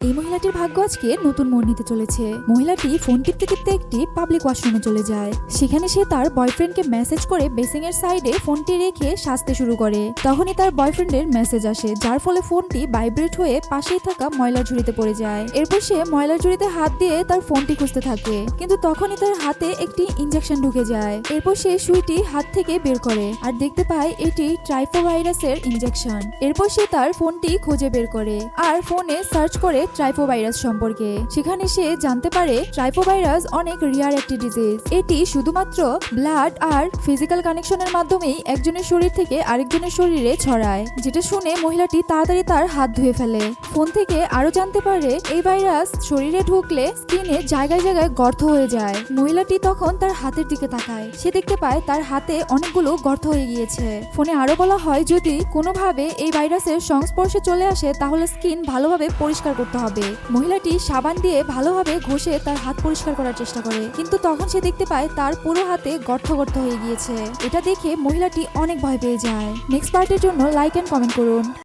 এই মহিলাটির ভাগ্য আজকে নতুন মোড় নিতে চলেছে। মহিলাটি ফোন টিপতে টিপতে একটি পাবলিক ওয়াশরুমে চলে যায়। সেখানে সে তার বয়ফ্রেন্ডকে মেসেজ করে বেসিং এর সাইডে ফোনটি রেখে সাজতে শুরু করে। তখনই তার বয়ফ্রেন্ডের মেসেজ আসে, যার ফলে ফোনটি ভাইব্রেট হয়ে পাশেই থাকা ময়লার ঝুড়িতে পড়ে যায়। এরপর সে ময়লার ঝুড়িতে হাত দিয়ে তার ফোনটি খুঁজতে থাকে, কিন্তু তখনই তার হাতে একটি ইনজেকশন ঢুকে যায়। এরপর সে সুইটি হাত থেকে বের করে আর দেখতে পায় এটি ট্রাইফোভাইরাসের ইনজেকশন। এরপর সে তার ফোনটি খুঁজে বের করে আর ফোনে সার্চ করে ট্রাইফোভাইরাস সম্পর্কে। সেখানে সে জানতে পারে ট্রাইফোভাইরাস অনেক রিয়ার একটি ডিজিজ। এটি শুধুমাত্র ব্লাড আর ফিজিক্যাল কানেকশনের মাধ্যমেই একজনের শরীর থেকে আরেকজনের শরীরে ছড়ায়। যেটা শুনে মহিলাটি তাড়াতাড়ি তার হাত ধুয়ে ফেলে। ফোন থেকে আরো জানতে পারে এই ভাইরাস শরীরে ঢুকলে স্কিনে জায়গায় জায়গায় গর্ত হয়ে যায়। মহিলাটি তখন তার হাতের দিকে তাকায়। সে দেখতে পায় তার হাতে অনেকগুলো গর্ত হয়ে গিয়েছে। ফোনে আরো বলা হয় যদি কোনোভাবে এই ভাইরাসের সংস্পর্শে চলে আসে তাহলে স্কিন ভালোভাবে পরিষ্কার করতে হবে। মহিলাটি সাবান দিয়ে ভালোভাবে ঘষে তার হাত পরিষ্কার করার চেষ্টা করে, কিন্তু তখন সে দেখতে পায় তার পুরো হাতে গর্ত গর্ত হয়ে গিয়েছে। এটা দেখে মহিলাটি অনেক ভয় পেয়ে যায়। নেক্সট পার্টের জন্য লাইক এন্ড কমেন্ট করুন।